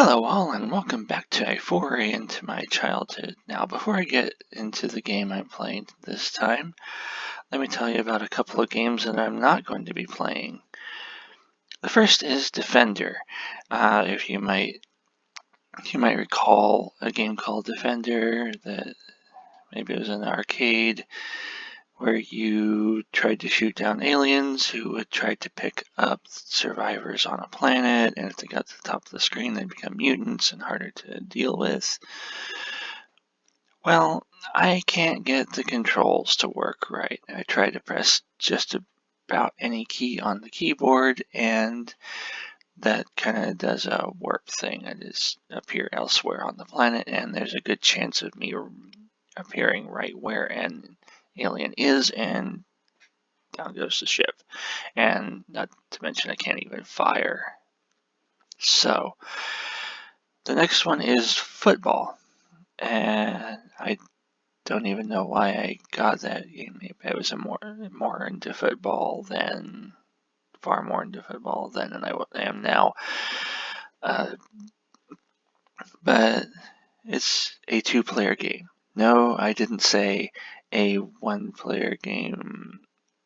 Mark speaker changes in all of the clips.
Speaker 1: Hello all and welcome back to a foray into my childhood. Now before I get into the game I'm playing this time, let me tell you about a couple of games that I'm not going to be playing. The first is Defender. If you might recall a game called Defender that maybe it was in an arcade where you tried to shoot down aliens who would try to pick up survivors on a planet, and if they got to the top of the screen, they'd become mutants and harder to deal with. Well, I can't get the controls to work right. I try to press just about any key on the keyboard, and that kind of does a warp thing. I just appear elsewhere on the planet, and there's a good chance of me appearing right where an alien is, and down goes the ship. And not to mention I can't even fire. So, the next one is football. And I don't even know why I got that game. Maybe I was more into football than, far more into football than I am now. But it's a two-player game. No, I didn't say a one-player game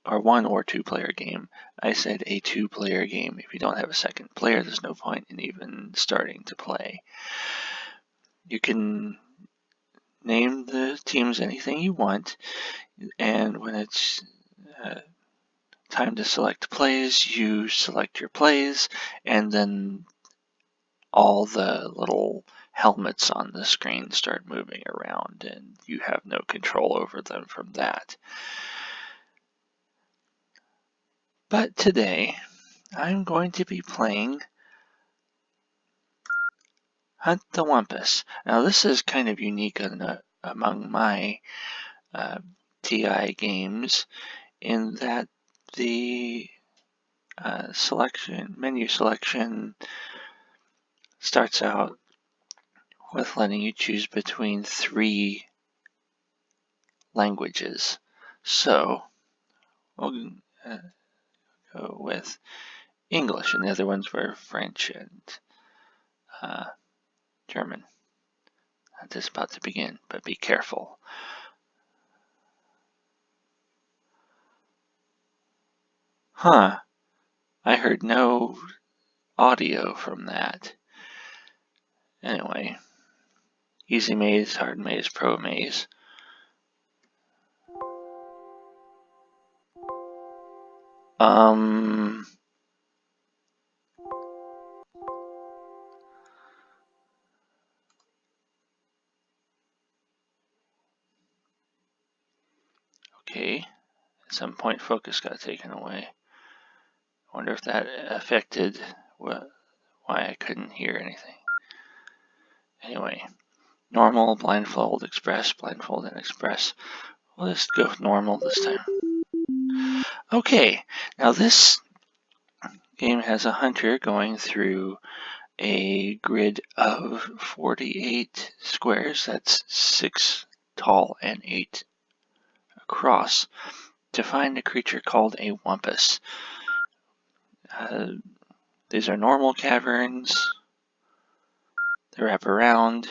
Speaker 1: or one or two-player game. I said a two-player game. If you don't have a second player, there's no point in even starting to play. You can name the teams anything you want, and when it's time to select plays, you select your plays, and then all the little helmets on the screen start moving around, and you have no control over them from that. But today, I'm going to be playing Hunt the Wumpus. Now, this is kind of unique among my TI games in that the menu selection starts out with letting you choose between 3 languages. So we'll go with English, and the other ones were French and German. That is about to begin, but be careful. Huh. I heard no audio from that. Anyway, easy maze, hard maze, pro maze. Okay, at some point focus got taken away. I wonder if that affected why I couldn't hear anything. Anyway, normal, blindfold, express, blindfold, and express. We'll just go with normal this time. Okay, now this game has a hunter going through a grid of 48 squares. That's 6 tall and 8 across, to find a creature called a Wumpus. These are normal caverns. They wrap around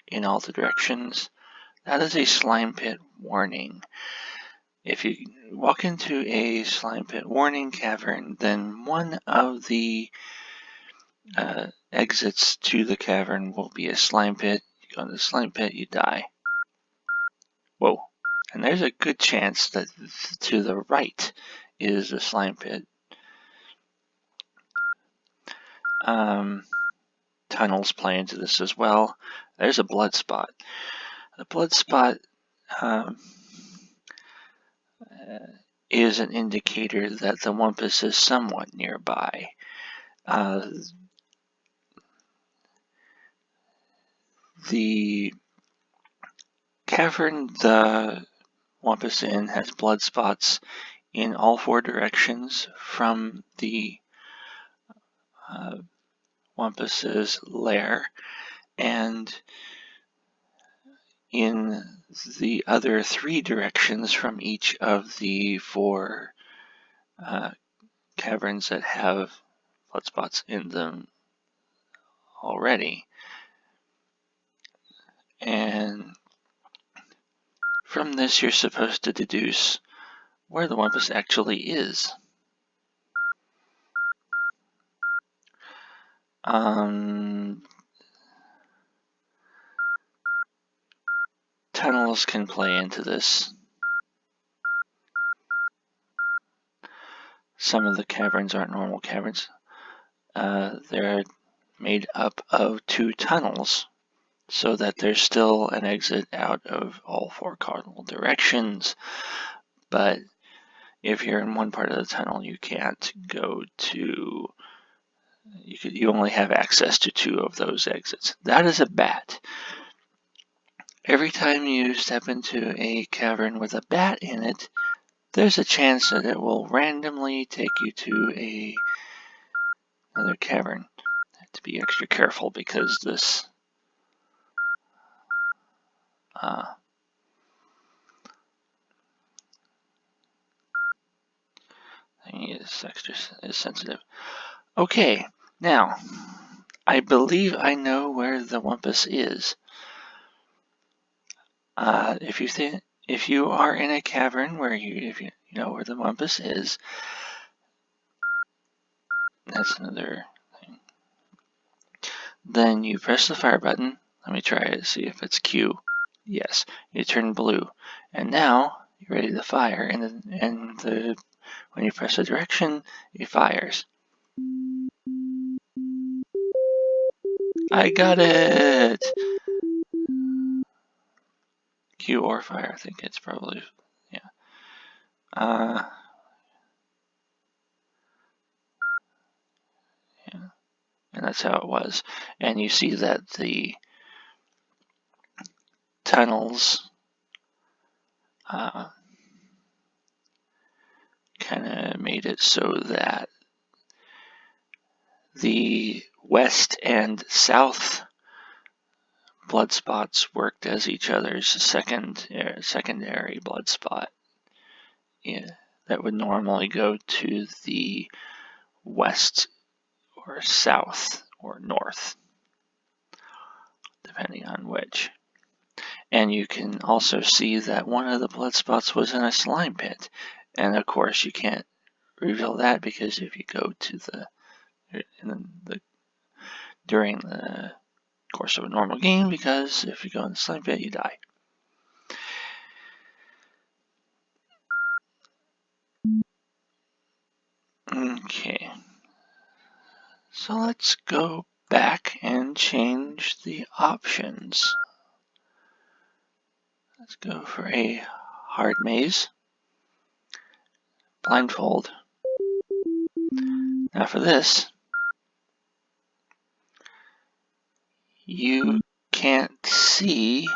Speaker 1: in all the directions. That is a slime pit warning. If you walk into a slime pit warning cavern, then one of the exits to the cavern will be a slime pit. You go into the slime pit, you die. Whoa. And there's a good chance that to the right is a slime pit. Tunnels play into this as well. There's a blood spot. The blood spot is an indicator that the Wumpus is somewhat nearby. The cavern the Wumpus in has blood spots in all 4 directions from the Wumpus's lair, and in the other 3 directions from each of the 4 caverns that have blood spots in them already. And from this, you're supposed to deduce where the Wumpus actually is. Tunnels can play into this. Some of the caverns aren't normal caverns. They're made up of 2 tunnels, so that there's still an exit out of all 4 cardinal directions. But if you're in one part of the tunnel, you can't go to. You only have access to 2 of those exits. That is a bat. Every time you step into a cavern with a bat in it, there's a chance that it will randomly take you to another cavern. I have to be extra careful because this thing is sensitive. Okay, now I believe I know where the Wumpus is. If you are in a cavern where if you know where the Wumpus is, that's another thing. Then you press the fire button. Let me try it, see if it's Q. Yes, you turn blue, and now you're ready to fire. And when you press the direction, it fires. I got it. Q or fire, I think it's probably, yeah. Yeah, and that's how it was. And you see that the tunnels kind of made it so that the west and south blood spots worked as each other's secondary blood spot. Yeah, that would normally go to the west or south or north, depending on which. And you can also see that one of the blood spots was in a slime pit. And of course, you can't reveal that because if you go to during the course of a normal game, because if you go in the slime pit, you die. Okay, so let's go back and change the options. Let's go for a hard maze, blindfold. Now for this, you can't see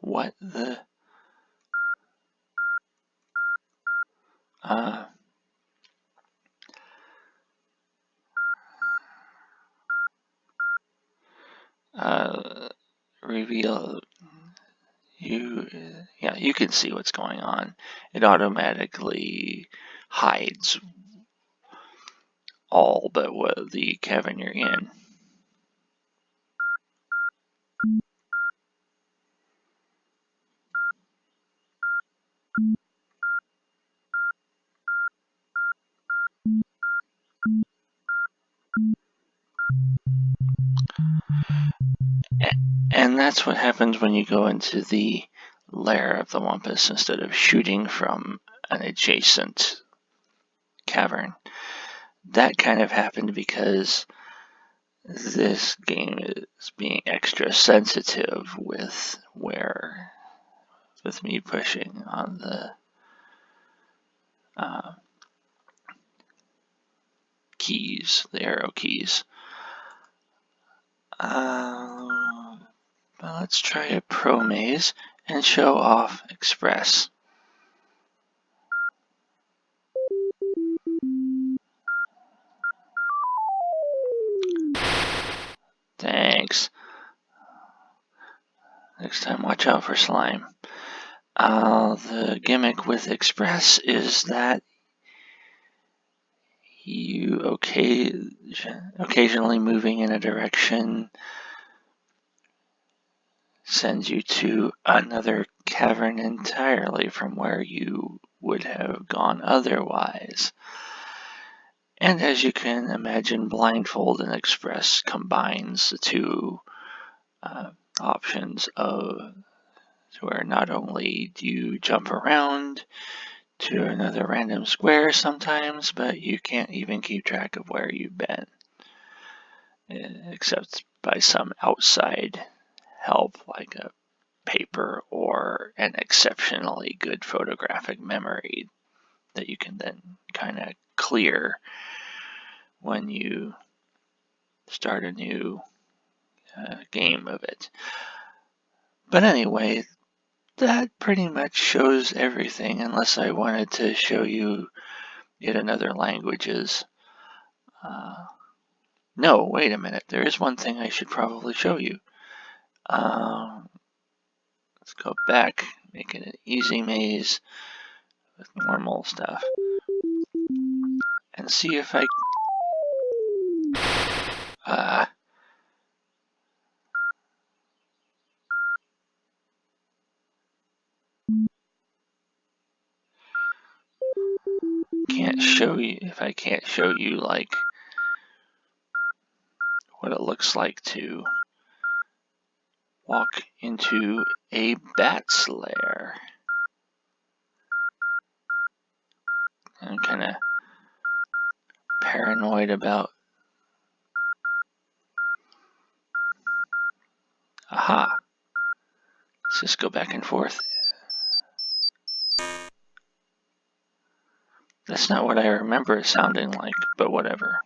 Speaker 1: what the reveal. You can see what's going on. It automatically hides all but what the cavern you're in. And that's what happens when you go into the lair of the Wumpus instead of shooting from an adjacent cavern. That kind of happened because this game is being extra sensitive with me pushing on the keys, the arrow keys. Let's try a pro maze and show off express. Thanks. Next time, watch out for slime. The gimmick with Express is that you occasionally moving in a direction sends you to another cavern entirely from where you would have gone otherwise. And as you can imagine, Blindfold and Express combines the two options of where not only do you jump around to another random square sometimes, but you can't even keep track of where you've been, except by some outside help like a paper or an exceptionally good photographic memory that you can then kind of clear when you start a new game of it. But anyway, that pretty much shows everything, unless I wanted to show you yet another languages. No, wait a minute. There is one thing I should probably show you. Let's go back, make it an easy maze with normal stuff, and see if I can't show you if I can't show you like what it looks like to walk into a bat's lair. I'm kind of paranoid about. Aha! Let's just go back and forth. That's not what I remember it sounding like, but whatever.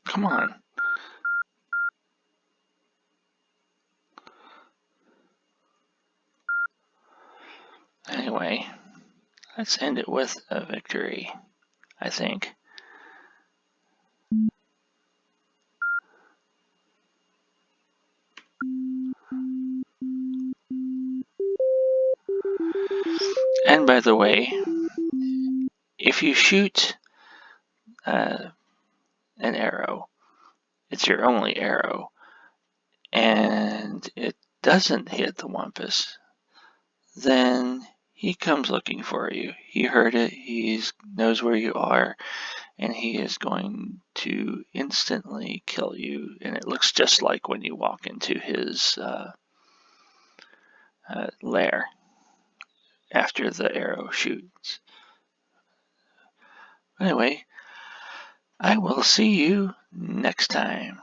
Speaker 1: Come on. Anyway, let's end it with a victory, I think. And by the way, if you shoot an arrow, it's your only arrow, and it doesn't hit the Wumpus, then he comes looking for you. He heard it, he knows where you are, and he is going to instantly kill you. And it looks just like when you walk into his lair after the arrow shoots. Anyway, I will see you next time.